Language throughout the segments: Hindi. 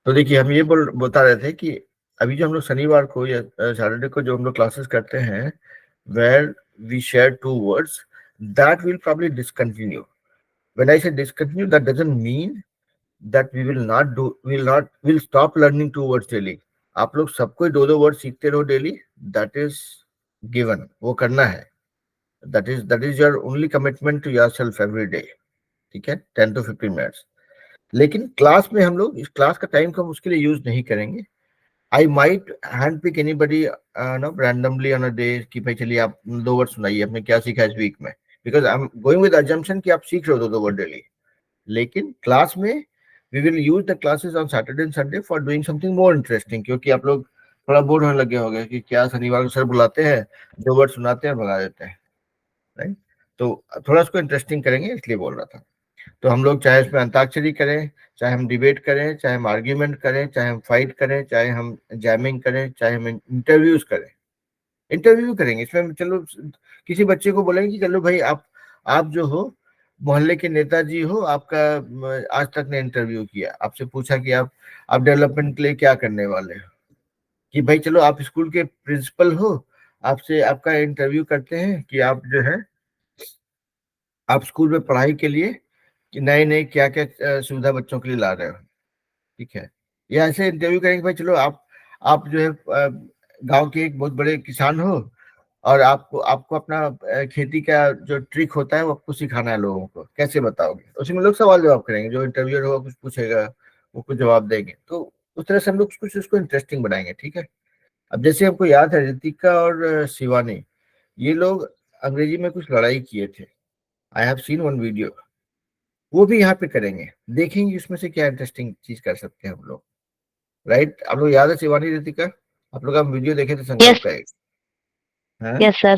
तो देखिए हम ये बता रहे थे कि अभी जो हम लोग शनिवार को या सैटरडे को जो हम लोग क्लासेस करते हैं, where we share 2 words, that will probably discontinue. When I say discontinue, that doesn't mean that we'll stop learning 2 words daily. आप लोग सबको 2 वर्ड सीखते रहो डेली, दैट इज गिवन, वो करना है, that is your only commitment to yourself every day, ठीक है, 10 to 15 मिनट्स। लेकिन क्लास में हम लोग इस क्लास का टाइम को हम उसके लिए यूज नहीं करेंगे। I might hand pick anybody no randomly on a day कि भाई चलिए आप 2 वर्ड सुनाइए, आपने क्या सीखा इस वीक में, because I am going with assumption कि आप सीख रहे हो 2 वर्ड डेली। लेकिन क्लास में we will use the classes on Saturday and Sunday for doing something more interesting, क्योंकि आप लोग थोड़ा बोर होने लगे होंगे कि क्या शनिवार को सर बुलाते हैं, 2 वर्ड सुनाते हैं, भगा देते हैं, राइट। तो थोड़ा उसको इंटरेस्टिंग करेंगे, इसलिए बोल रहा था। तो हम लोग चाहे इसमें अंताक्षरी करें, चाहे हम डिबेट करें, चाहे हम आर्ग्यूमेंट करें, चाहे हम फाइट करें, चाहे हम जैमिंग करें, चाहे हम इंटरव्यूज करें, इंटरव्यू करेंगे इसमें। चलो किसी बच्चे को बोलेंगे कि चलो भाई आप जो हो मोहल्ले के नेताजी हो, आपका आज तक ने इंटरव्यू किया, आपसे पूछा कि आप डेवलपमेंट के लिए क्या करने वाले हो, कि भाई चलो आप स्कूल के प्रिंसिपल हो, आपसे आपका इंटरव्यू करते हैं कि आप जो है आप स्कूल में पढ़ाई के लिए कि नए नए क्या क्या सुविधा बच्चों के लिए ला रहे हो, ठीक है। या ऐसे इंटरव्यू करेंगे भाई चलो आप जो है गांव के एक बहुत बड़े किसान हो, और आपको आपको अपना खेती का जो ट्रिक होता है वो आपको सिखाना है लोगों को, कैसे बताओगे। उसमें लोग सवाल जवाब करेंगे, जो इंटरव्यूअर होगा कुछ पूछेगा, वो कुछ जवाब देंगे, तो उस तरह से हम लोग कुछ उसको इंटरेस्टिंग बनाएंगे, ठीक है। अब जैसे हमको याद है ऋतिका और शिवानी, ये लोग अंग्रेजी में कुछ लड़ाई किए थे, I have seen one video, वो भी यहाँ पे करेंगे, देखेंगे उसमें से क्या इंटरेस्टिंग चीज कर सकते हैं हम लोग, राइट। आप लोग याद है शिवानी ऋतिका, आप लोग हम वीडियो देखे थे संकल्प Yes, का एक, है yes, sir.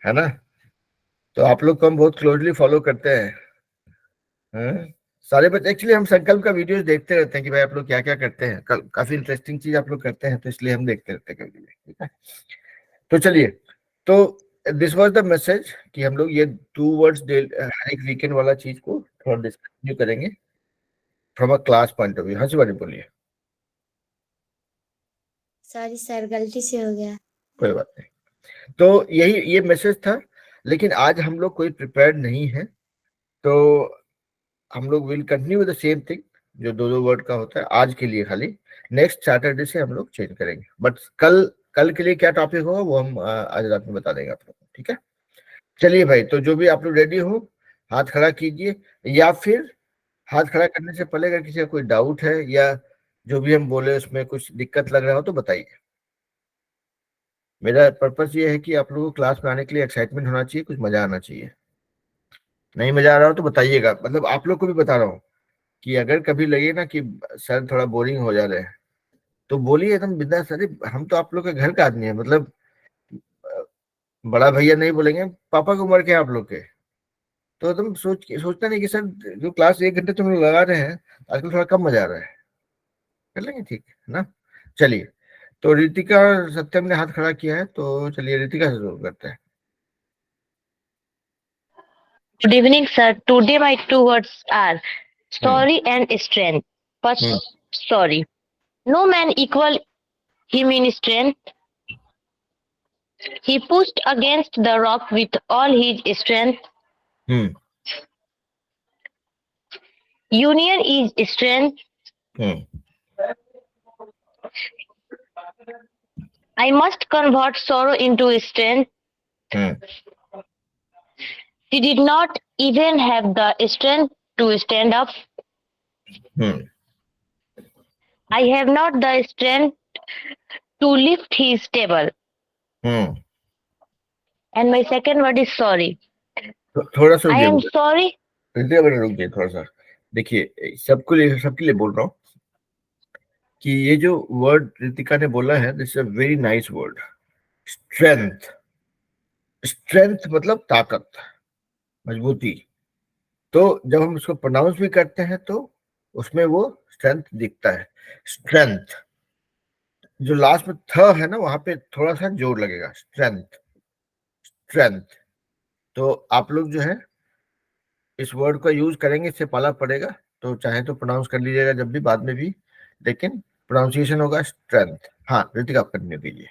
है ना। तो आप लोग को हम बहुत क्लोजली फॉलो करते हैं, हैं? सारे बच्चे एक्चुअली हम संकल्प का वीडियोस देखते रहते हैं कि भाई आप लोग क्या क्या करते हैं, काफी इंटरेस्टिंग चीज आप लोग करते हैं, तो इसलिए हम देखते रहते हैं कभी, ठीक है। तो चलिए, तो दिस वाज द मैसेज कि हम लोग ये 2 वर्ड्स हर एक वीकेंड वाला चीज को थोड़ा डिस्कस करेंगे from a class point of view. हाँ शिवानी बोलिए। सॉरी सर, गलती से हो गया। कोई बात नहीं। तो यही ये मैसेज था, लेकिन आज हम लोग कोई प्रिपेयर्ड नहीं है, तो हम लोग will continue with the same thing, जो 2 वर्ड का होता है आज के लिए खाली। नेक्स्ट सैटरडे से हम लोग चेंज करेंगे, बट कल कल के लिए क्या टॉपिक होगा वो हम आज रात में बता देंगे आप लोग को, ठीक है। चलिए भाई, तो जो भी आप लोग रेडी हो हाथ खड़ा कीजिए, या फिर हाथ खड़ा करने से पहले अगर किसी का कोई डाउट है या जो भी हम बोले उसमें कुछ दिक्कत लग रहा हो तो बताइए। मेरा पर्पस ये है कि आप लोगों को क्लास में आने के लिए एक्साइटमेंट होना चाहिए, कुछ मजा आना चाहिए। नहीं मजा आ रहा हो तो बताइएगा, मतलब आप लोग को भी बता रहा हूँ कि अगर कभी लगे ना कि सर थोड़ा बोरिंग हो जा रहे हैं, तो बोलिए एकदम बिंदास, अरे हम तो आप लोग के घर का आदमी है, मतलब बड़ा भैया नहीं बोलेंगे, पापा की उम्र के हैं आप लोग के, तो एकदम सोचना नहीं कि सर जो क्लास 1 घंटे तुम लोग लगा रहे हैं आजकल थोड़ा कम मजा आ रहा है, कर लेंगे, ठीक है ना। चलिए, तो रितिका और सत्यम ने हाथ खड़ा किया है, तो चलिए रितिका से शुरू करते हैं। Good evening, sir. Today my 2 words are hmm sorry and strength. Hmm First, sorry. No man equal him in strength. He pushed against the rock with all his strength. Hmm Union is strength. Hmm I must convert sorrow into strength. Hmm She did not even have the strength to stand up. Hmm I have not the strength to lift his table. Hmm And my second word is sorry. थोड़ा सा I रुकिए, am sorry. रितिका बेटा रुकिए थोड़ा सा। देखिए सबके लिए बोल रहा हूँ कि ये जो वर्ड रितिका ने बोला है, this is a very nice word, strength. Strength मतलब ताकत, मजबूती। तो जब हम उसको प्रोनाउंस भी करते हैं तो उसमें वो स्ट्रेंथ दिखता है। स्ट्रेंथ, जो लास्ट में थ है ना, वहां पे थोड़ा सा जोर लगेगा, स्ट्रेंथ, स्ट्रेंथ। तो आप लोग जो है इस वर्ड का यूज करेंगे, इससे पाला पड़ेगा, तो चाहे तो प्रोनाउंस कर लीजिएगा जब भी, बाद में भी, लेकिन प्रोनाउंसिएशन होगा स्ट्रेंथ। हाँ ऋतिक, आप कंटिन्यू कीजिए।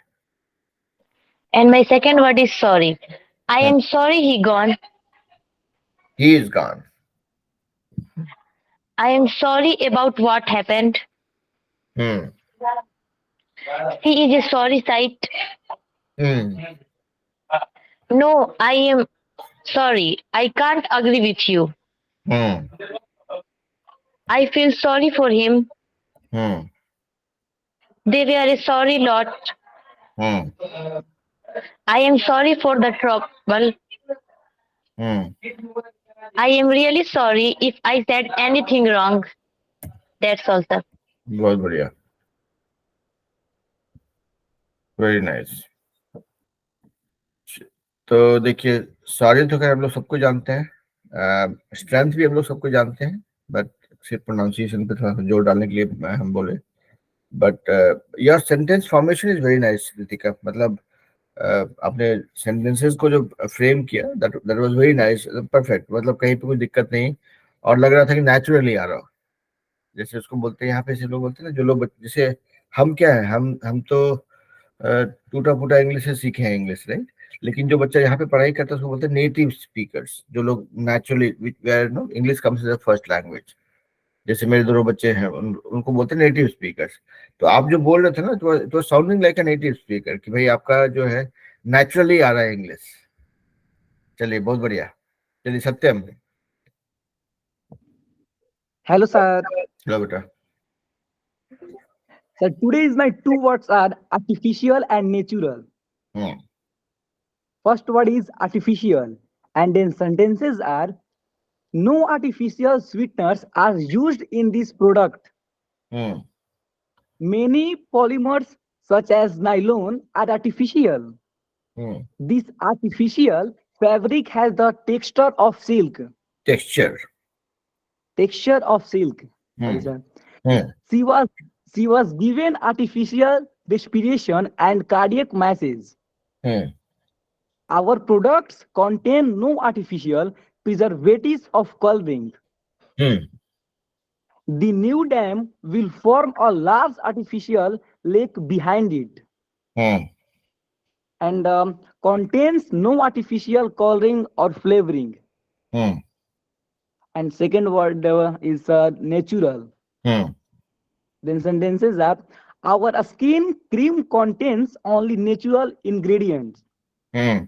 And my second word is sorry. I हाँ, am sorry he gone. he is gone. I am sorry about what happened. Hmm He is a sorry sight. Hmm No, I am sorry. I can't agree with you. Hmm I feel sorry for him. Hmm They were a sorry lot. Hmm I am sorry for the trouble. Hmm I am really sorry if I said anything wrong. That's all, sir. बहुत बढ़िया, वेरी नाइस। तो देखिए, सॉरी तो खैर हम लोग सबको जानते हैं, स्ट्रेंथ भी हम लोग सबको जानते हैं, बट सिर्फ प्रोनाउंसिएशन पे थोड़ा सा जोर डालने के लिए हम बोले। But your sentence formation is very nice Ritika, मतलब आपने सेंटेंसेस को जो फ्रेम किया, that that was very nice, perfect, मतलब कहीं पे कोई दिक्कत नहीं, और लग रहा था कि नेचुरली आ रहा हो। जैसे उसको बोलते हैं यहाँ पे, से लोग बोलते हैं ना, जो लोग जैसे हम क्या है, हम तो टूटा फूटा इंग्लिश से सीखे हैं इंग्लिश, राइट? लेकिन जो बच्चा यहाँ पे पढ़ाई करता है उसको बोलते हैं नेटिव स्पीकर्स, जो लोग naturally, where no English comes as a first language. जैसे मेरे दोनों बच्चे हैं, उनको बोलते हैं नेटिव स्पीकर्स। तो आप जो बोल रहे थे ना, तो sounding like a native speaker, कि भाई आपका जो है नेचुरली आ रहा है इंग्लिश। चलिए बहुत बढ़िया। चलिए सत्यम। Hello, sir. चलो बेटा। Sir, today's my two words are artificial and natural. Hmm First word is artificial, and then sentences are no artificial sweeteners are used in this product. Hmm Many polymers, such as nylon, are artificial. Hmm This artificial fabric has the texture of silk. Texture. Texture of silk. Sorry, hmm sir. Hmm She was she was given artificial respiration and cardiac masses. Hmm Our products contain no artificial preservatives of coloring. Hmm The new dam will form a large artificial lake behind it hmm and contains no artificial coloring or flavoring. Hmm And second word is natural. Hmm Then sentences are our skin cream contains only natural ingredients. Hmm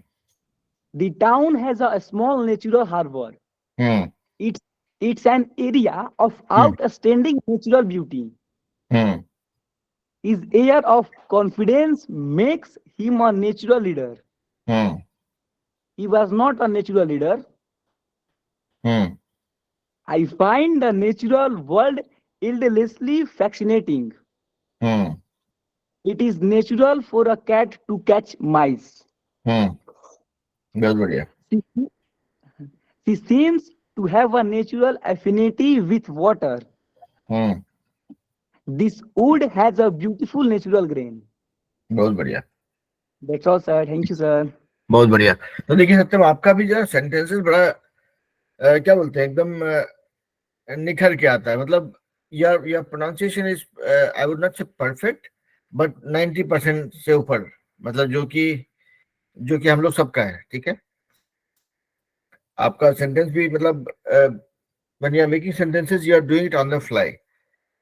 The town has a small natural harbor. Hmm It's it's an area of hmm outstanding natural beauty. Hmm His air of confidence makes him a natural leader. Hmm He was not a natural leader. Hmm I find the natural world endlessly fascinating. Hmm It is natural for a cat to catch mice. हम्म बहुत बढ़िया। She, she seems to have a natural affinity with water. Hmm This wood has a beautiful natural grain. बहुत बढ़िया, That's all, sir. Thank you, sir. बहुत बढ़िया। तो देखिए सत्यम, आपका भी जो सेंटेंसेस बड़ा क्या बोलते हैं, एकदम निखर के आता है, मतलब your pronunciation is, I would not से परफेक्ट, बट 90% से ऊपर, मतलब जो कि हम लोग सबका है, ठीक है। आपका सेंटेंस भी मतलब when you are making sentences you are doing it on the fly.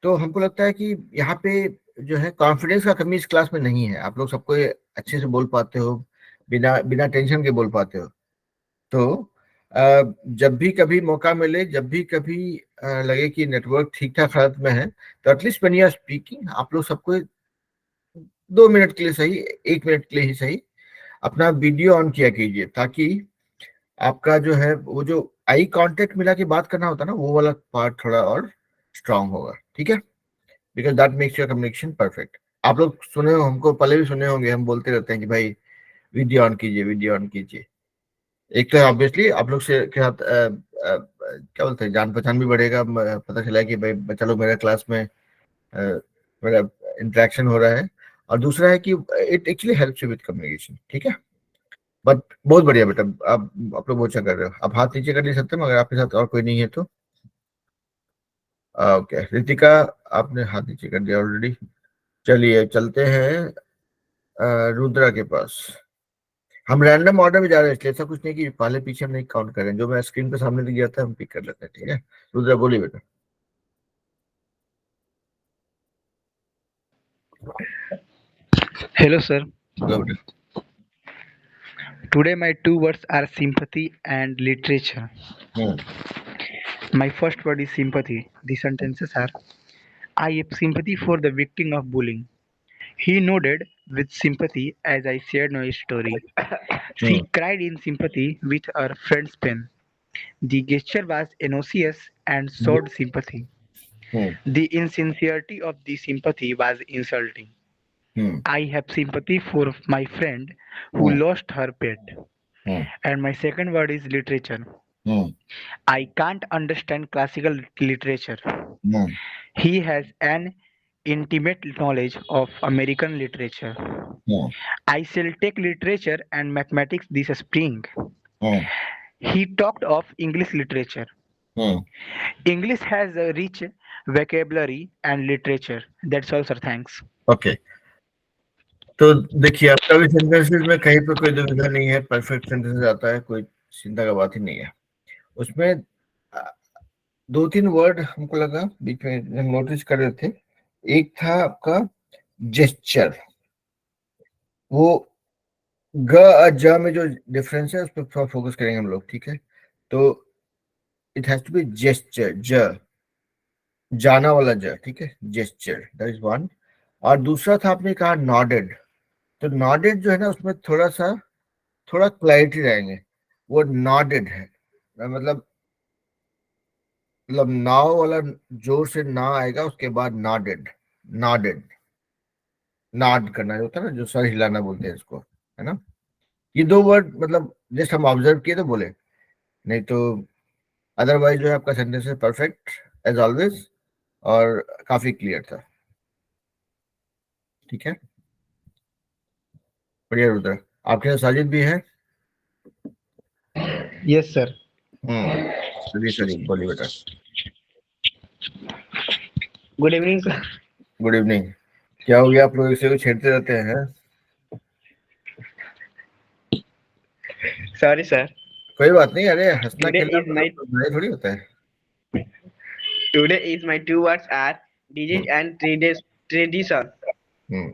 तो हमको लगता है कि यहाँ पे जो है कॉन्फिडेंस का कमी इस क्लास में नहीं है, आप लोग सबको ये अच्छे से बोल पाते हो, बिना बिना टेंशन के बोल पाते हो। तो जब भी कभी मौका मिले, जब भी कभी लगे कि नेटवर्क ठीक ठाक हालत में है, तो at least when you are speaking, आप लोग सबको 2 मिनट के लिए सही, 1 मिनट के लिए ही सही, अपना वीडियो ऑन किया कीजिए, ताकि आपका जो है वो जो आई कांटेक्ट मिला के बात करना होता है ना, वो वाला पार्ट थोड़ा और स्ट्रांग होगा, ठीक है। Because that makes your communication perfect. आप लोग सुने हो, हमको पहले भी सुने होंगे, हम बोलते रहते हैं कि भाई वीडियो ऑन कीजिए, वीडियो ऑन कीजिए। एक तो ऑब्वियसली आप लोग से के साथ क्या बोलते हैं, जान पहचान भी बढ़ेगा, पता चला कि भाई बच्चा लोग मेरे क्लास में मेरा इंटरेक्शन हो रहा है, और दूसरा है कि it actually helps you with communication, ठीक है। बट बहुत बढ़िया बेटा, आप लोग बहुत अच्छा कर रहे हो। आप हाथ नीचे कर नहीं सकते, मगर आपके साथ और कोई नहीं है तो ओके रितिका, आपने हाथ नीचे कर दिया ऑलरेडी। चलिए चलते हैं रुद्रा के पास। हम रैंडम ऑर्डर में जा रहे हैं, इसलिए ऐसा कुछ नहीं कि पहले पीछे हम नहीं काउंट करें, जो मैं स्क्रीन पे सामने दिख जाता है हम पिक कर लेते हैं, ठीक है। रुद्रा बोलिए बेटा। Hello, sir. बोलो बेटा। Today my two words are sympathy and literature. Hmm My first word is sympathy. The sentences are: I have sympathy for the victim of bullying. He nodded with sympathy as I shared my story. She hmm cried in sympathy with her friend's pain. The gesture was innocuous and showed sympathy. Hmm The insincerity of the sympathy was insulting. Hmm I have sympathy for my friend who hmm lost her pet. Hmm And my second word is literature. Hmm I can't understand classical literature. Hmm He has an intimate knowledge of American literature. Hmm I shall take literature and mathematics this spring. Hmm He talked of English literature. Hmm English has a rich vocabulary and literature. That's all, sir. Thanks. Okay, तो देखिए आपका भी सेंटेंसेस में कहीं पर कोई दुविधा नहीं है, परफेक्ट सेंटेंस आता है, कोई चिंता का बात ही नहीं है उसमें। दो तीन वर्ड हमको लगा बीच में हम नोटिस कर रहे थे। एक था आपका जेस्चर, वो ग और ज में जो डिफरेंस है उस पर थोड़ा फोकस करेंगे हम लोग, ठीक है। तो it has to be gesture, ज जाना वाला ज, ठीक है, जेस्चर, दैट इज वन। और दूसरा था आपने कहा नॉडेड, तो नॉडेड जो है ना उसमें थोड़ा क्लैरिटी रहेंगे। वो नॉडेड है, मतलब नाव वाला जोर से ना आएगा, उसके बाद नॉडेड, नॉडेड, नॉड करना जो होता है ना, जो सर हिलाना बोलते हैं इसको, है ना। ये दो वर्ड मतलब जस्ट हम ऑब्जर्व किए तो बोले, नहीं तो अदरवाइज जो है आपका सेंटेंस है परफेक्ट एज ऑलवेज और काफी क्लियर था, ठीक है। बढ़िया रुद्र, आपके साथ साजिद भी है। Yes, sir. चलिए चलिए बोलिए बेटा। Good evening, sir. Good evening. क्या हो गया, आप लोग इसे को छेड़ते रहते हैं? Sorry, sir. कोई बात नहीं, अरे हंसना Today खेलना is तो my लड़ाई थोड़ी होता है। today is my two words are disease and tradition. Hmm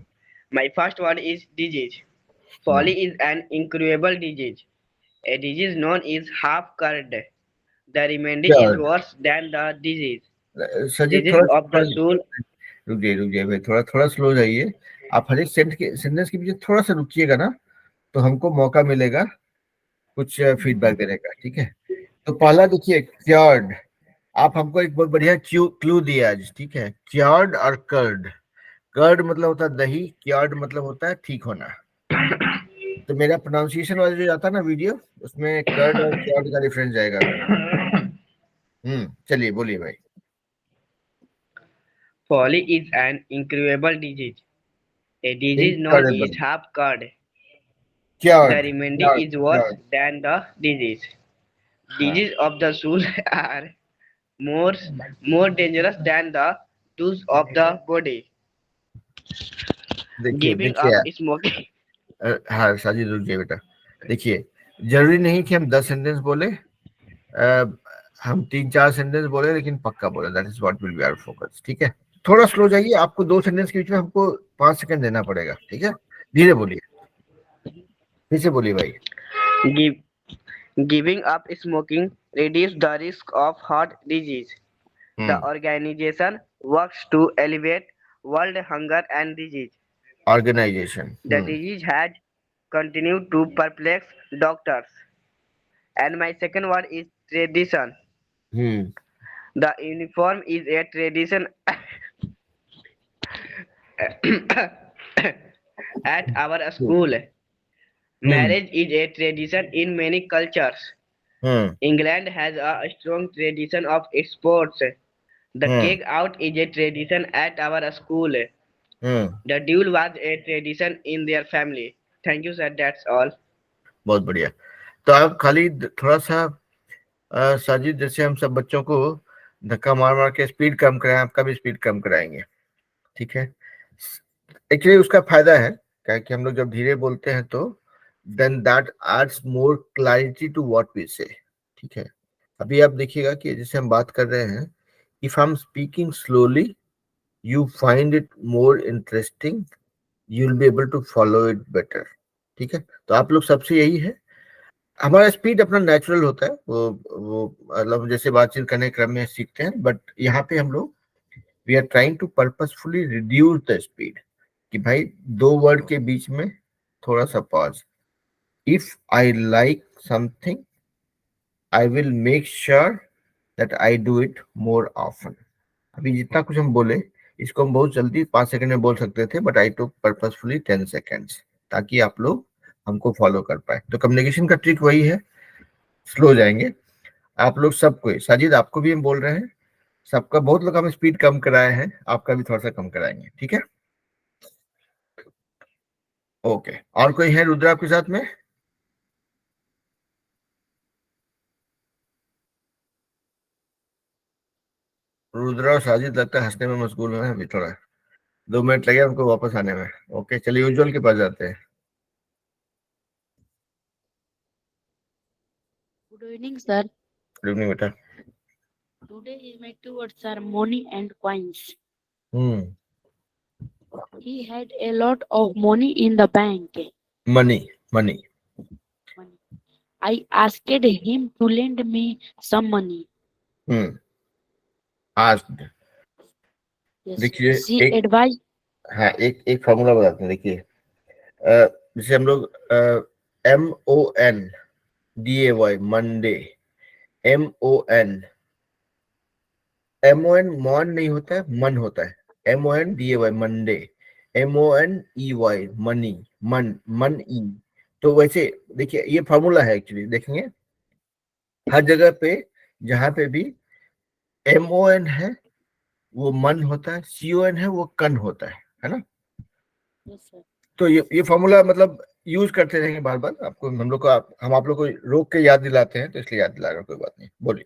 My first word is disease. Hmm Folly is an incurable disease. A disease known is half cured. The remedy क्या is worse than the disease. सजीव, Disease थोड़ा of the soul. रुक जाइए भाई, थोड़ा थोड़ा स्लो जाइए। आप हर एक सेंटेंस के पीछे थोड़ा सा रुकिएगा ना, तो हमको मौका मिलेगा कुछ फीडबैक देने का, ठीक है। तो पहला देखिए, क्योर्ड। आप हमको एक बहुत बढ़िया क्लू दिया आज, ठीक है। क्योर्ड और कर्ड, कर्ड मतलब होता है दही, क्योर्ड मतलब होता है ठीक होना। तो मेरा प्रोनाउंसिएशन वाला जो जाता है ना वीडियो, उसमें कर्ड और क्योर्ड का डिफरेंस जाएगा आपको। चलिए बोलिए भाई। Folly is an incurable disease. A disease known is इनकरेबल, half cured. The cured, remedy cured, is worse cured, than the disease. हाँ। Disease of the soul are more more dangerous than the tools of the body. देखिए Giving देखिए up smoking. हाँ साजिद रुक जाइए बेटा। देखिए, जरूरी नहीं कि हम 10 सेंटेंस बोले, हम 3-4 सेंटेंस बोले, लेकिन पक्का बोले, that is what will be our focus, ठीक है। थोड़ा स्लो जाइए, आपको 2 सेंटेंस के बीच में हमको 5 सेकंड देना पड़ेगा, ठीक है। धीरे बोलिए, फिर से बोलिए भाई। Give, giving up smoking reduces the risk of heart disease. The organization works to alleviate world hunger and disease. Organisation. The disease has continued to perplex doctors. And my second word is tradition. Hmm The uniform is a tradition at our school. Hmm Marriage is a tradition in many cultures. Hmm England has a strong tradition of sports. The hmm cake out is a tradition at our school. Hmm The duel was a tradition in their family. Thank you, sir. That's all. बहुत बढ़िया। तो आप खाली थोड़ा सा साजिद, जैसे हम सब बच्चों को धक्का मार मार के स्पीड कम कराएं, आपका भी स्पीड कम कराएंगे, ठीक है। एक्चुअली उसका फायदा है क्या कि हम लोग जब धीरे बोलते हैं तो then that adds more clarity to what we say, ठीक है। अभी आप देखिएगा कि जैसे हम बात कर रहे हैं, if I am speaking slowly you find it more interesting, you will be able to follow it better, ठीक है। तो आप लोग सबसे यही है, हमारा स्पीड अपना नेचुरल होता है, वो मतलब जैसे बातचीत करने के क्रम में सीखते हैं, बट यहाँ पे हम लोग we are trying to purposefully reduce the speed, कि भाई दो वर्ड के बीच में थोड़ा सा pause. If I like something I will make sure that I do it more often. अभी जितना कुछ हम बोले इसको हम बहुत जल्दी 5 सेकंड में बोल सकते थे, but I took purposefully 10 seconds, ताकि आप लोग हमको फॉलो कर पाए। तो कम्युनिकेशन का ट्रिक वही है, स्लो जाएंगे आप लोग सबको। साजिद आपको भी हम बोल रहे हैं, सबका बहुत लोग हम स्पीड कम कराए हैं, आपका भी थोड़ा सा कम कराएंगे, ठीक है। ओके, और कोई है रुद्र आपके साथ में? रुद्र और साजिद लगता है हंसने में मशगूल है अभी, थोड़ा 2 मिनट लगे हमको वापस आने में। ओके, चलिए उज्जवल के पास जाते हैं। Good evening, sir. Good evening बेटा। Today my two words are money and coins. Hmm, He had a lot of money in the bank. Money, money. I asked him to lend me some money. आज Yes. देखिए She एक, advised. हाँ एक फॉर्मूला बताते हैं, देखिए जैसे हम लोग MONDAY मंडे, MON मॉन नहीं होता है, मन होता है। MONDAY मंडे, MONEY मनी, मन ई। तो वैसे देखिए ये फॉर्मूला है एक्चुअली, देखेंगे हर जगह पे जहां पे भी MON है वो मन होता है, CON है वो कन होता है ना। Yes, sir. तो ये फॉर्मूला मतलब यूज करते रहेंगे बार बार, आपको हम लोग को हम आप लोग को रोक के याद दिलाते हैं, तो इसलिए याद दिला रहे हैं, कोई बात नहीं, बोलिए।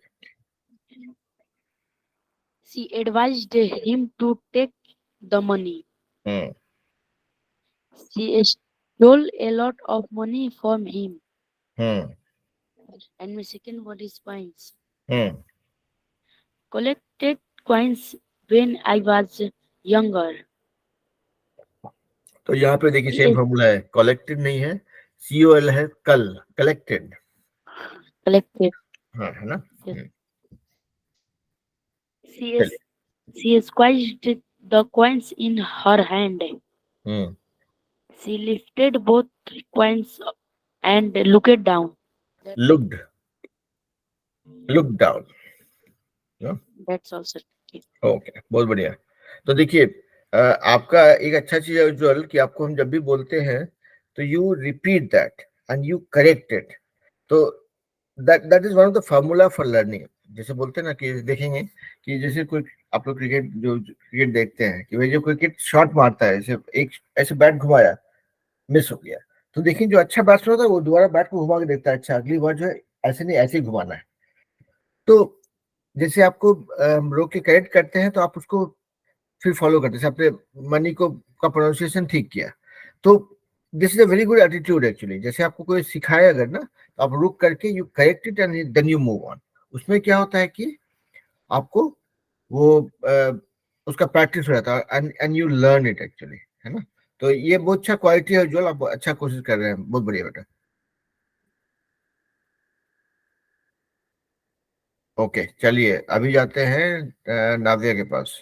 She advised him to take the money. Hmm, She stole a lot of money from him. Hmm, And my second word is coins. Hmm. Collected coins when I was younger. तो यहाँ पे देखिए सेम He फॉर्मूला है, कलेक्टेड नहीं है, COL है कल, कलेक्टेड। collected. हाँ, है ना। Yes. Hmm, She She squeezed the coins in her hand. Hmm. She lifted both coins and looked down. Looked, look down. That's all, sir. Okay, बहुत बढ़िया। तो देखिए आपका एक अच्छा चीज है उज्जवल, कि आपको हम जब भी बोलते हैं तो you repeat that and you correct it. तो that is one of the formula for learning. जैसे बोलते हैं ना कि देखेंगे कि जैसे कोई आप लोग क्रिकेट देखते हैं कि भाई जो क्रिकेट शॉट मारता है, जैसे एक ऐसे बैट घुमाया, मिस हो गया, तो देखिए जो अच्छा बैट्समैन होता है वो दोबारा बैट को घुमा के देखता है, अच्छा अगली बार जो है ऐसे नहीं ऐसे ही घुमाना है। तो जैसे आपको रोक के करेक्ट करते हैं तो आप उसको फिर फॉलो करते हैं। आपने मनी को का प्रोनाउंसिएशन ठीक किया, तो this is a very good attitude actually. जैसे आपको कोई सिखाए अगर ना, तो आप रुक करके you correct it and then you move on. उसमें क्या होता है कि आपको वो उसका प्रैक्टिस हो जाता है and you learn it actually, है ना। तो ये बहुत अच्छा क्वालिटी है जो आप अच्छा कोशिश कर रहे हैं, बहुत बढ़िया बेटा। ओके, चलिए अभी जाते हैं नादिया के पास।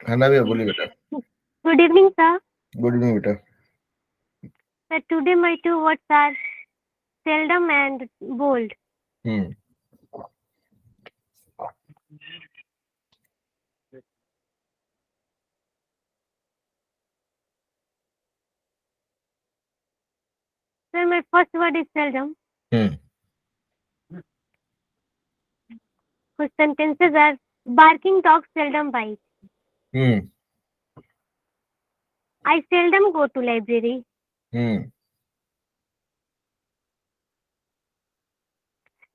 हाँ नादिया बोलिए बेटा। Good evening, sir. Good evening बेटा। Sir, today my two words are seldom and bold. Hmm, Sir, my first word is seldom. Hmm, Whose sentences are barking dogs seldom bite. Hmm, I seldom go to library. Hmm.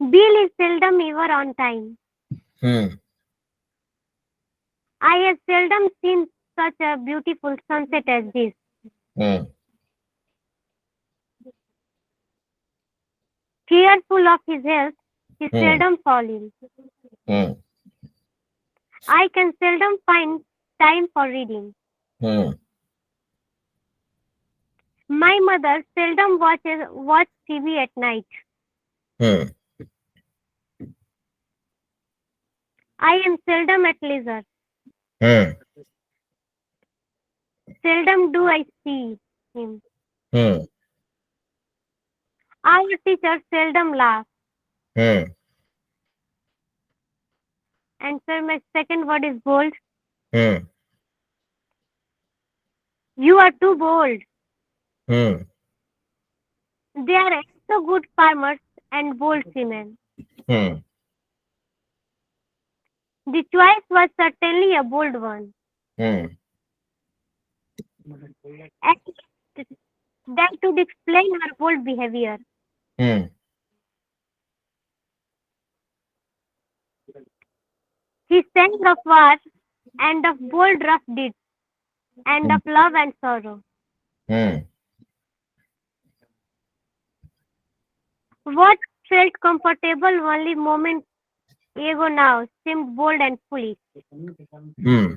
Bill is seldom ever on time. Hmm. I have seldom seen such a beautiful sunset as this. Hmm. Fearful of his health, he Hmm. seldom falls ill. Hmm. I can seldom find time for reading. Hmm. My mother seldom watch TV at night. Hmm. I am seldom at leisure. Hmm. Seldom do I see him. Hmm. Our teachers seldom laugh. Hmm. And sir, my second word is bold. Hmm. You are too bold. Hmm. They are so good farmers and bold seamen. Hmm. The choice was certainly a bold one. Hmm. And that would explain her bold behavior. Hmm. He sang of war and of bold rough deeds and of love and sorrow. Hmm. What felt comfortable only moments ago now seemed bold and foolish. Hmm.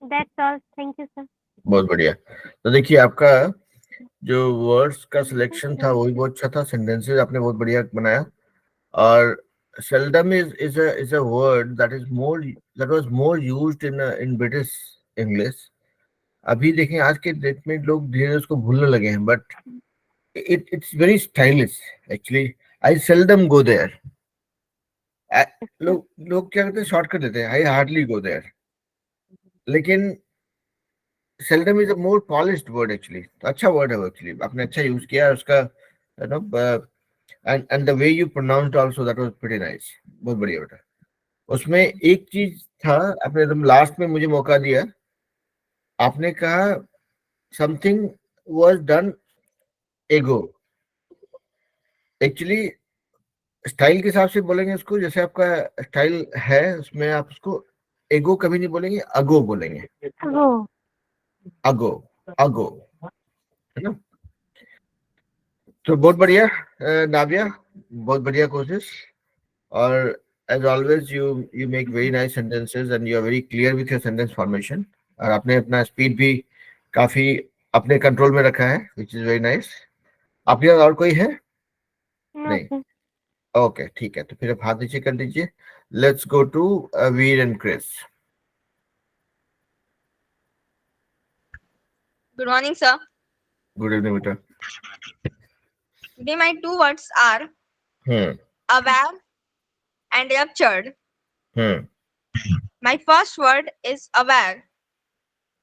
That's all. Thank you, sir. बहुत बढ़िया। तो देखिए आपका जो वर्ड्स का सिलेक्शन था वो भी बहुत अच्छा था, सेंटेंसेस आपने बहुत बढ़िया बनाया, और seldom is a word that is more, that was more used in British English. अभी देखें आज के डेट में लोग धीरे उसको भूलने लगे हैं, but it's very stylish actually. I seldom go there. लोग लोग क्या करते हैं, शॉर्टकट देते हैं, I hardly go there. लेकिन seldom is a more polished word actually. अच्छा word है वो actually, आपने अच्छा यूज किया उसका, you know, and the way you pronounced also, that was pretty nice. बहुत बढ़िया बेटा। उसमें एक चीज था, आपने एकदम लास्ट में मुझे मौका दिया, आपने कहा समथिंग वाज डन एगो। एक्चुअली स्टाइल के हिसाब से बोलेंगे उसको, जैसे आपका स्टाइल है उसमें आप उसको एगो कभी नहीं बोलेंगे, अगो बोलेंगे। Ago. अगो, अगो, है ना। तो बहुत बढ़िया नाविया, बहुत बढ़िया कोशिश, और as always you make very nice sentences and you are very clear with your sentence formation, और आपने अपना स्पीड भी काफी अपने कंट्रोल में रखा है, which is very nice। आपके पास और कोई है? No, नहीं, sir. ओके ठीक है, तो फिर आप हाथ नीचे कर दीजिए। Let's go to Veer and Chris. Good morning, sir. Good evening बेटा। Today my two words are aware and ruptured. My first word is aware.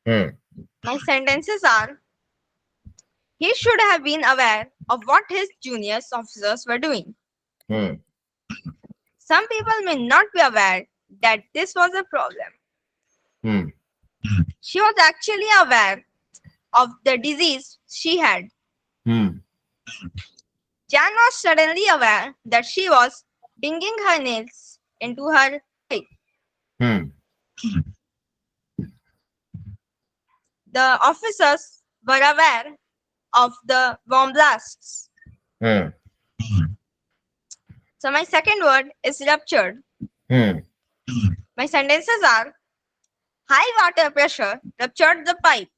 My sentences are: he should have been aware of what his juniors officers were doing. Some people may not be aware that this was a problem. She was actually aware of the disease she had. Jan was suddenly aware that she was digging her nails into her eye. The officers were aware of the bomb blasts. So my second word is ruptured. My sentences are: high water pressure ruptured the pipe.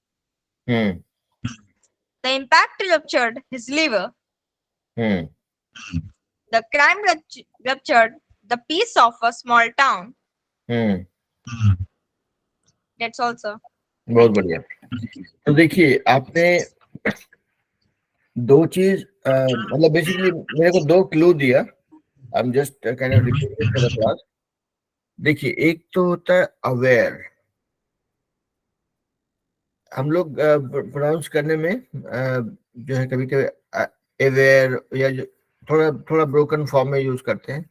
The impact ruptured his liver. The crime ruptured the peace of a small town. That's all, sir. बहुत बढ़िया। तो देखिए आपने दो चीज मतलब बेसिकली मेरे को दो क्लू दिया। I am just kind of repeating for the class. देखिए एक तो होता है अवेयर, हम लोग प्रोनाउंस करने में जो है कभी कभी अवेयर या थोड़ा थोड़ा ब्रोकन फॉर्म में यूज करते हैं,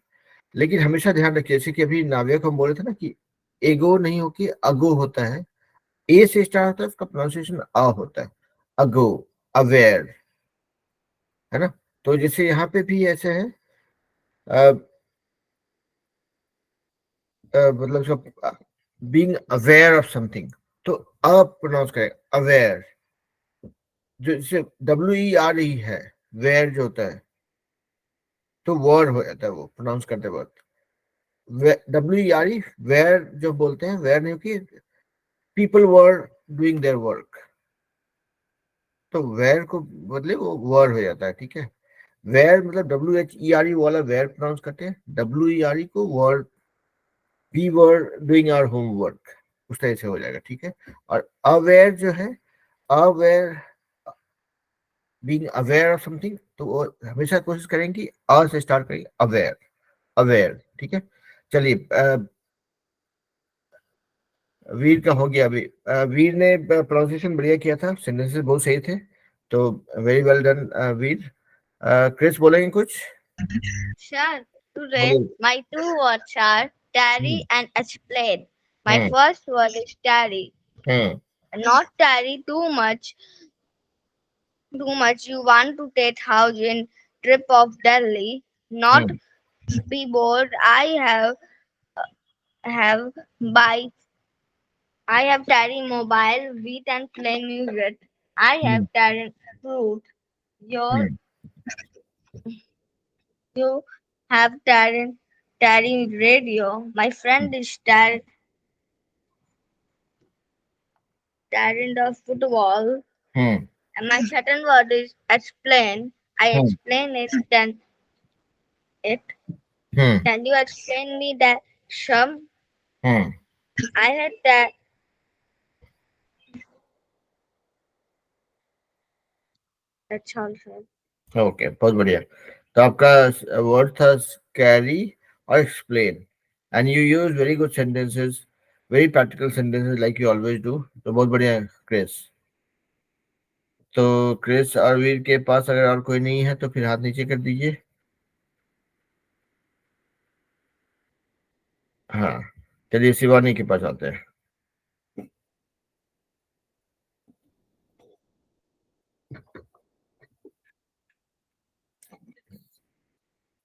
लेकिन हमेशा ध्यान रखिए, जैसे कि अभी नाविया को हम बोले थे ना कि एगो नहीं हो कि अगो होता है, ए से स्टार्ट होता है, उसका प्रोनाउंसिएशन अ होता है, अगो, अवेयर, है ना। तो जैसे यहाँ पे भी ऐसे है, मतलब सब बीइंग अवेयर ऑफ समथिंग, तो अ प्रोनाउंस करें, अवेयर। जो जैसे WERE है, वेयर जो होता है, तो वर्ड हो जाता है वो प्रोनाउंस करते वक्त। WERE, वेयर जो बोलते हैं, वेयर नहीं कि people were doing their work, तो वेयर को बदले वो वर्ड हो जाता है, ठीक है। वेयर मतलब WHERE वाला वेयर प्रोनाउंस करते हैं, WERE को word, we were doing our homework, उस तरह से हो जाएगा, ठीक है। और अवेयर जो है, aware, being aware of something, तो वो हमेशा कोशिश करेंगे कि अ से स्टार्ट करेंगे, अवेयर, अवेयर, ठीक है। चलिए, वीर का हो गया अभी। वीर ने प्रोनाउंसिएशन बढ़िया किया था, सेंटेंसेस बहुत सही थे, तो वेरी वेल डन वीर। क्रिस बोलेंगे कुछ? Sure. Today, बोलिए। my two words are tarry and explain. My hmm first word is tarry. Hmm Not tarry too much. Too much. You want to take house in trip of Delhi. Not hmm be bored. Have by I have tarry mobile with and play music. I have hmm tarry fruit. Your hmm you have tarry radio. My friend is tarry the football. Hmm And my second word is explain. I hmm explain it. Then it. Hmm Can you explain me that some? Hmm I had that. That's all, sir. Okay, बहुत बढ़िया। तो आपका वर्ड था कैरी और explain, and you use very good sentences, very practical sentences like you always do, तो बहुत बढ़िया क्रिस। तो क्रिस और वीर के पास अगर और कोई नहीं है तो फिर हाथ नीचे कर दीजिए। हाँ, चलिए शिवानी के पास आते हैं।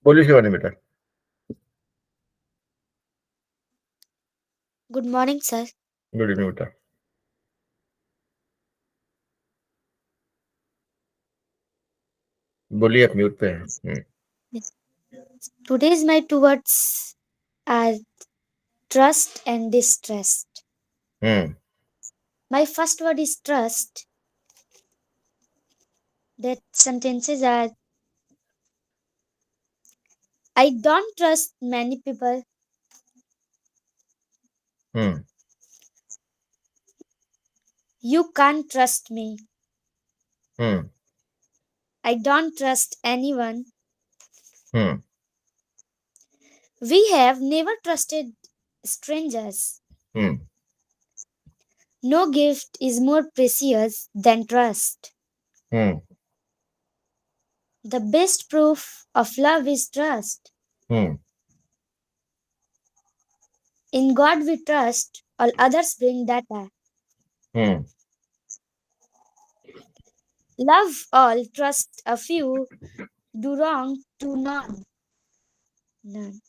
बोलिए शिवानी बेटा। Good morning, sir. Good evening बेटा। बोलिए, आप म्यूट पे हैं। Yes. Today's my two words are trust and distrust. Hmm My first word is trust. That sentences are I don't trust many people. Hmm You can't trust me. Hmm I don't trust anyone. Hmm We have never trusted strangers. Hmm No gift is more precious than trust. Hmm The best proof of love is trust. Hmm In God we trust, all others bring data. Hmm Love all, trust a few, do wrong to none. None.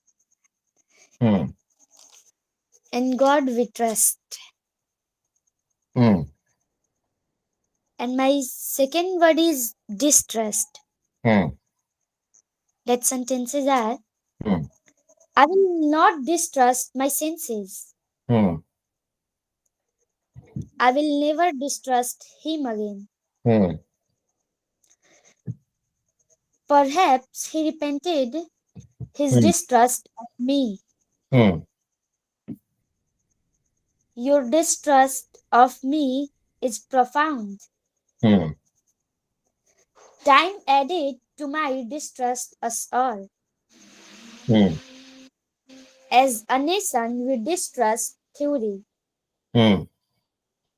Hmm In God we trust. Hmm And my second word is distrust. Hmm That sentences are hmm I will not distrust my senses. Hmm I will never distrust him again. Hmm Perhaps he repented his distrust of me. Hmm Your distrust of me is profound. Hmm Time added to my distrust us all. Hmm As a nation, we distrust theory. Hmm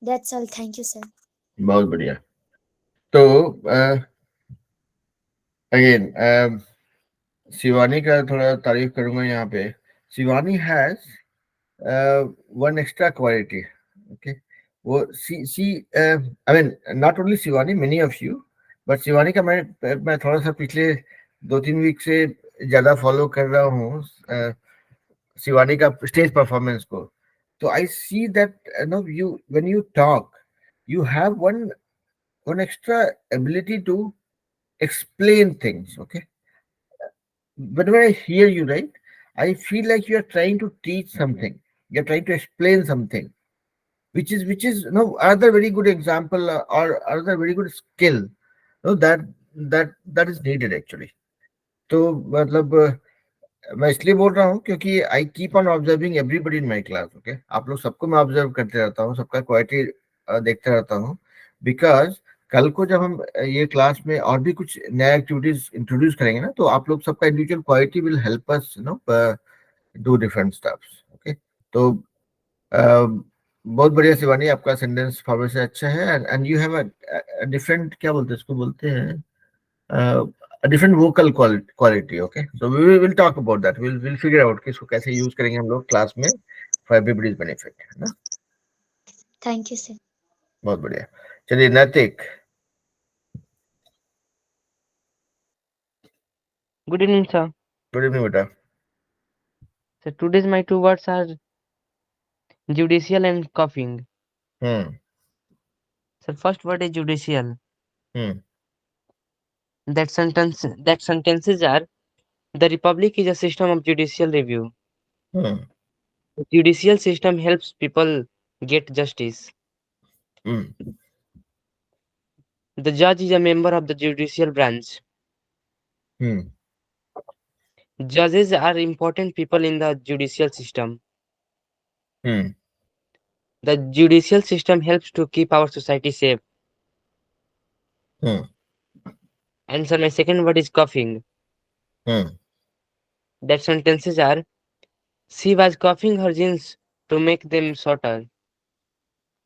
That's all. Thank you, sir. बहुत बढ़िया। तो अगेन शिवानी का थोड़ा तारीफ करूंगा यहाँ पे। Shivani has one extra quality, okay, वो see I mean not only Shivani, many of you, but Shivani का मैं थोड़ा सा पिछले 2-3 वीक से ज्यादा फॉलो कर रहा हूँ शिवानी का स्टेज परफॉर्मेंस को. तो I see that no you when you talk you have one extra ability to explain things. Okay, whenever I hear you, right, I feel like you are trying to teach something, you're trying to explain something, which is another very good example, or another very good skill, that is needed actually. तो मतलब मैं इसलिए बोल रहा हूँ क्योंकि I keep on observing everybody in my class. Okay, आप लोग सबको मैं ऑब्जर्व करते रहता हूँ, सबका क्वालिटी देखते रहता हूँ, बिकॉज कल को जब हम ये क्लास में और भी कुछ नया एक्टिविटीज इंट्रोड्यूस करेंगे ना, तो आप लोग सबका individual quality will help us do different stuffs. Okay, तो बहुत बढ़िया शिवानी, आपका सेंटेंस फॉर्मेशन अच्छा है, and you have a different, क्या बोलते हैं इसको, बोलते हैं a different vocal quality. Okay, so we will talk about that. We'll figure out कि इसको कैसे यूज करेंगे हम लोग क्लास में for everybody's benefit, है ना. Thank you, sir. बहुत बढ़िया. चलिए नैतिक. Good evening, sir. Good evening बेटा. So today's my two words are judicial and coughing. Hmm. So first word is judicial. Hmm. That sentences are: the republic is a system of judicial review. Hmm. The judicial system helps people get justice. Hmm. The judge is a member of the judicial branch. Hmm. Judges are important people in the judicial system. Hmm. The judicial system helps to keep our society safe. Hmm. And so my second word is coughing. Hmm. That sentences are: she was coughing her jeans to make them shorter.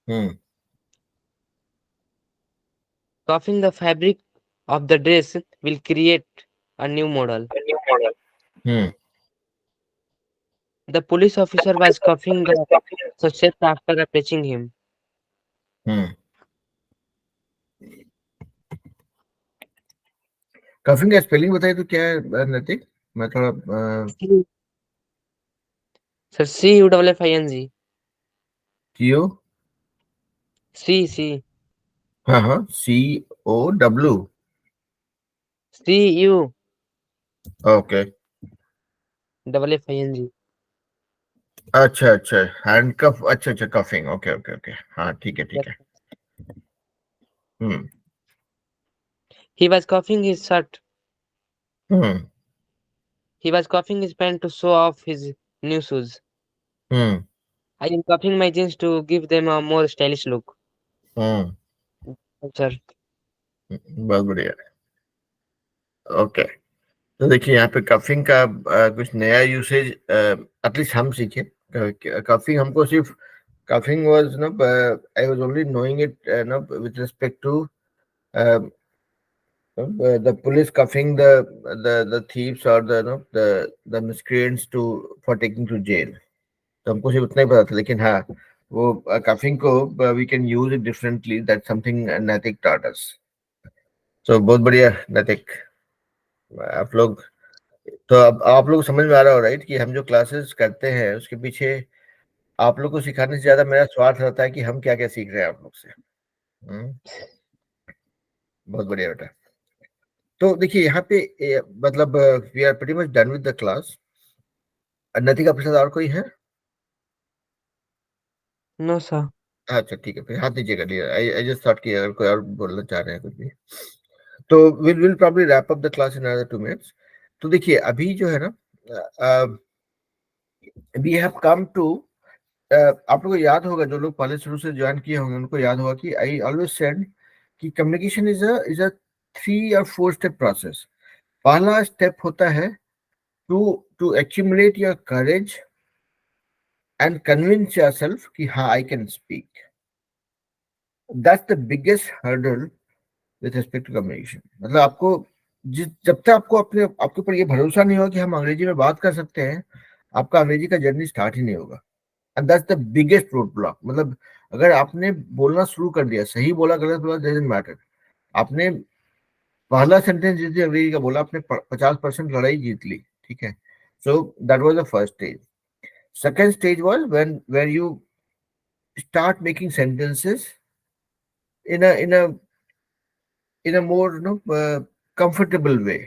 Hmm. Coughing the fabric of the dress will create a new model. Hmm. The police officer was coughing the suspect after approaching him. Hmm. Coughing का स्पेलिंग बताइए तो क्या है नैतिक, मैं थोड़ा So CUFFING. टीओ. C हाँ हाँ, COW. CUFFING. ओके. अच्छा अच्छा, हैंड कफ, अच्छा अच्छा, कफिंग. ओके ओके ओके, हाँ ठीक है ठीक है. हम्म. He was coughing his shirt. Hmm. He was coughing his pant to show off his new shoes. Hmm. I am coughing my jeans to give them a more stylish look. Hmm. Sir. बहुत बढ़िया. ओके, तो देखिए यहाँ पे कफिंग का कुछ नया यूसेज एटलीस्ट हम सीखे. कफिंग हमको सिर्फ cuffing was no, I was only knowing it no with respect to the police cuffing the thieves or the miscreants to for taking to jail. तो हमको सिर्फ उतना ही पता था, लेकिन हाँ वो कफिंग को we can use it differently, that something Naitik taught us. तो बहुत बढ़िया नैतिक, आप लोग, तो अब आप लोग को समझ में आ रहा हो राइट कि हम जो क्लासेस करते हैं उसके पीछे आप लोग को सिखाने से ज्यादा मेरा स्वार्थ रहता है कि हम क्या क्या सीख रहे हैं आप लोग से. बहुत बढ़िया बेटा. तो देखिए यहाँ पे मतलब we are pretty much done with the class. Naitik आपके साथ और कोई है? No, sir. अच्छा ठीक है, फिर हाथ नीचे कर लिया. आई जस्ट थॉट कि अगर कोई और बोलना चाह रहे हैं कुछ भी, तो will probably wrap up the class in another 2 minutes. तो देखिए अभी जो है ना, वी हैव कम टू, आप लोगों को याद होगा, जो लोग पहले शुरू से ज्वाइन किए होंगे उनको याद होगा कि आई ऑलवेज सेड कि communication is a 3 or 4 step process. पहला स्टेप होता है to accumulate your courage and convince yourself कि हाँ I can speak. That's the biggest hurdle with respect to communication. मतलब आपको जब तक आपको आपके ऊपर ये भरोसा नहीं होगा कि हम अंग्रेजी में बात कर सकते हैं, आपका अंग्रेजी का जर्नी स्टार्ट ही नहीं होगा. And that's the biggest road block. मतलब अगर आपने बोलना शुरू कर दिया, सही बोला गलत बोला डजंट मैटर, आपने पहला सेंटेंस जिस दिन अंग्रेजी का बोला आपने 50% लड़ाई जीत ली, ठीक है। So that was the first stage. Second stage was when where you start making sentences in a more comfortable way.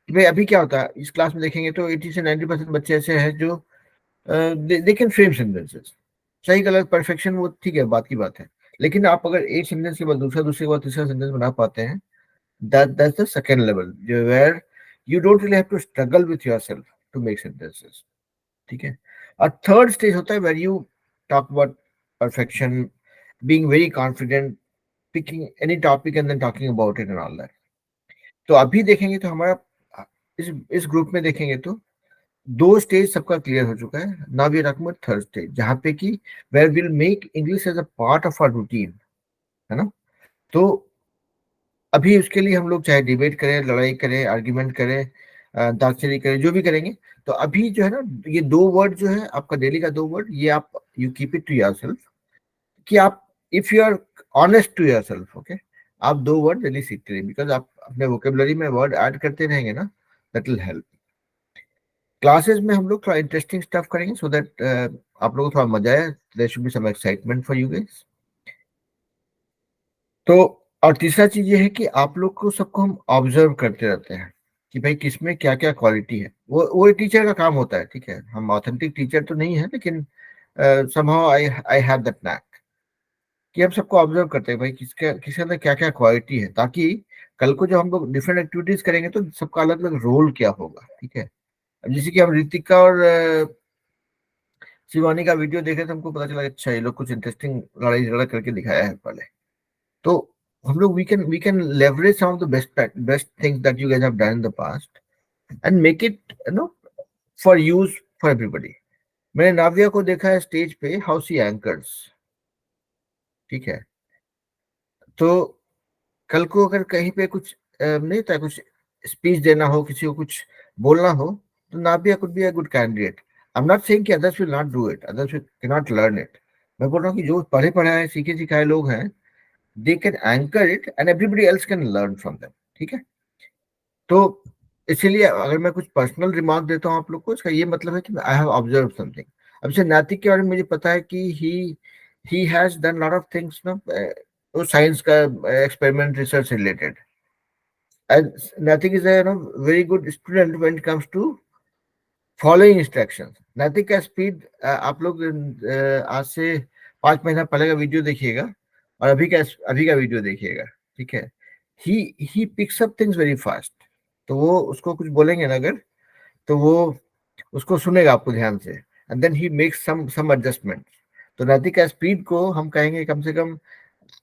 भाई अभी क्या होता है इस क्लास में देखेंगे तो 80 से 90% बच्चे ऐसे हैं जो दे कैन फ्रेम सेंटेंसेस, सही गलत परफेक्शन वो ठीक है, बात की बात है। लेकिन आप अगर एक सेंटेंस के बाद दूसरा, दूसरे के बाद तीसरा सेंटेंस बना पाते हैं, that's the second level where you don't really have to struggle with yourself to make sentences, ठीक है। और थर्ड स्टेज होता है where you talk about perfection, being very confident, picking any topic and then talking about it and all that। तो अभी देखेंगे तो हमारा इस ग्रुप में देखेंगे तो दो स्टेज सबका क्लियर हो चुका है। Now we are talking about third stage, जहां पे कि where will make English as a part of our routine, है ना। तो अभी उसके लिए हम लोग चाहे डिबेट करें, लड़ाई करें, आर्ग्यूमेंट करें, दागचरी करें, जो भी करेंगे, तो अभी जो है ना ये दो वर्ड जो है आपका डेली का दो वर्ड, ये आप you keep it to yourself कि आप if you are honest to yourself, okay, आप दो वर्ड डेली सीखते रहिए, बिकॉज आप अपने वोकेबलरी में वर्ड ऐड करते रहेंगे ना, दैट विल हेल्प। क्लासेस में हम लोग थोड़ा इंटरेस्टिंग स्टफ करेंगे सो दैट आप लोगों को थोड़ा मजा आए, there should be some excitement for you guys. तो और तीसरा चीज ये है कि आप लोग को सबको हम ऑब्जर्व करते रहते हैं कि भाई किसमें क्या क्या क्वालिटी है, वो टीचर का काम होता है, ठीक है। हम ऑथेंटिक टीचर तो नहीं है, लेकिन somehow I I have that knack कि हम सबको ऑब्जर्व करते हैं भाई किसके अंदर क्या क्या क्वालिटी है, ताकि कल को जब हम लोग डिफरेंट एक्टिविटीज करेंगे तो सबका अलग अलग रोल क्या होगा, ठीक है। अब जैसे कि हम ऋतिका और शिवानी का वीडियो देखे तो हमको पता चला अच्छा ये लोग कुछ इंटरेस्टिंग लड़ाई झगड़ा करके दिखाया है पहले। तो हम लोग we can leverage some of the best things that you guys have done in the past and make it for use for everybody। मैंने नाविया को देखा है स्टेज पे हाउ शी एंकर्स, ठीक है। तो कल को अगर कहीं पे कुछ नहीं था, कुछ स्पीच देना हो, किसी को कुछ बोलना हो, तो Navya could be a good candidate. I am not saying कि others will not do it, others can not learn it. मैं बोल रहा हूँ कि जो पढ़े पढ़ाए सीखे सिखाए लोग हैं, they can anchor it and everybody else can learn from them, ठीक है। तो इसीलिए अगर मैं कुछ पर्सनल रिमार्क देता हूँ आप लोग को, इसका ये मतलब है कि आई हैव ऑब्जर्व समथिंग। अब से नैतिक के बारे में मुझे पता है कि he has done lot of things ना, वो साइंस का experiment research related, and Naitik is a very good student when it comes to following instructions. Naitik का स्पीड आप लोग आज से 5 महीना पहले का वीडियो देखिएगा और अभी का वीडियो देखिएगा, ठीक है। He picks up things very fast. तो वो उसको कुछ बोलेंगे ना अगर, तो वो उसको सुनेगा आपको ध्यान से, and then he makes some adjustment. तो नैतिक का स्पीड को हम कहेंगे कम से कम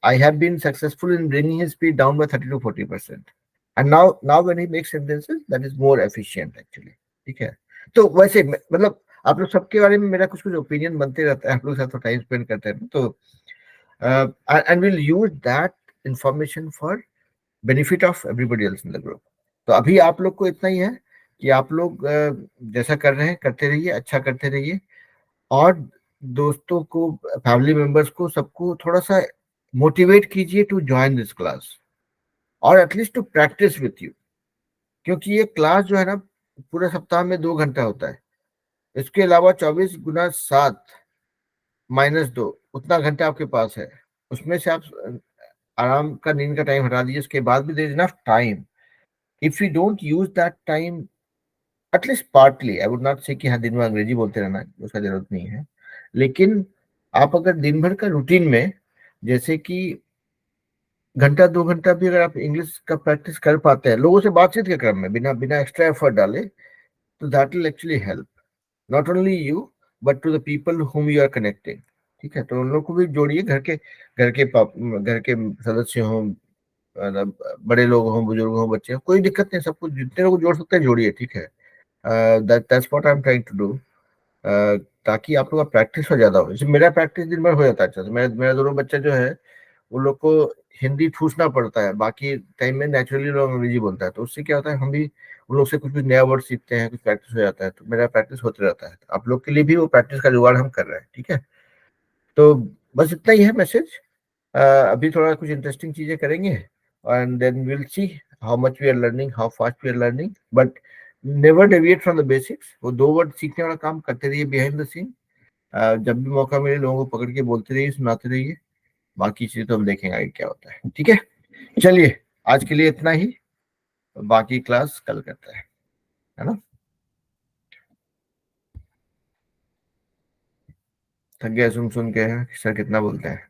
I have been successful in bringing his speed down by 30 to 40%, and now when he makes sentences that is more efficient actually, ठीक है। तो वैसे मतलब आप लोग सबके बारे में मेरा कुछ कुछ ओपिनियन बनते रहता है, आप लोग साथ टाइम स्पेंड करते हैं, तो and we'll use that information for benefit of everybody else in the group। तो अभी आप लोग को इतना ही है कि आप लोग जैसा कर रहे हैं करते रहिए, अच्छा करते रहिए, और दोस्तों को, फैमिली मेंबर्स को, सबको थोड़ा सा मोटिवेट कीजिए टू ज्वाइन दिस क्लास, और at least to practice with you. क्योंकि ये क्लास जो है ना पूरे सप्ताह में 2 घंटा होता है, इसके अलावा 24 गुना 7 माइनस 2 उतना घंटा आपके पास है। उसमें से आप आराम का, नींद का टाइम हटा दीजिए, उसके बाद भी there is enough time. If you don't use that time at least partly, I would not say कि हाँ दिन में अंग्रेजी बोलते रहना, उसका जरूरत नहीं है, लेकिन आप अगर दिन भर का रूटीन में जैसे कि घंटा 2 घंटा भी अगर आप इंग्लिश का प्रैक्टिस कर पाते हैं लोगों से बातचीत के क्रम में, बिना बिना एक्स्ट्रा एफर्ट डाले, तो that will actually help not only you but to the people whom you are connecting, ठीक है। तो उन लोग को भी जोड़िए, घर के सदस्य हों, मतलब बड़े लोग हों, बुजुर्ग हों, बच्चे हों, कोई दिक्कत नहीं, सबको जितने लोग जोड़ सकते हैं जोड़िए, ठीक है। That's what I am trying to do, ताकि आप लोग का प्रैक्टिस हो ज्यादा हो। जैसे मेरा प्रैक्टिस दिन भर हो जाता है अच्छा से। मेरा दोनों बच्चा जो है, उन लोग को हिंदी ठूसना पड़ता है, बाकी टाइम में नेचुरली लोग अंग्रेजी बोलता है, तो उससे क्या होता है हम भी उन लोग से कुछ कुछ नया वर्ड सीखते हैं, कुछ प्रैक्टिस हो जाता है, तो मेरा प्रैक्टिस होते रहता है। आप लोग के लिए भी वो प्रैक्टिस का जुगाड़ हम कर रहे हैं, ठीक है। तो बस इतना ही है मैसेज। अभी थोड़ा कुछ इंटरेस्टिंग चीजें करेंगे and then will see how much we are learning, how fast we are learning, but never deviate from the basics. वो 2 वर्ड सीखने वाला काम करते रहिए बिहाइंड द सीन। जब भी मौका मिले लोगों को पकड़ के बोलते रहिए, सुनाते रहिए, बाकी चीजें तो हम देखेंगे आगे क्या होता है, ठीक है। चलिए आज के लिए इतना ही, बाकी क्लास कल करते हैं, है ना। थक गए सुन सुन के सर कितना बोलते हैं।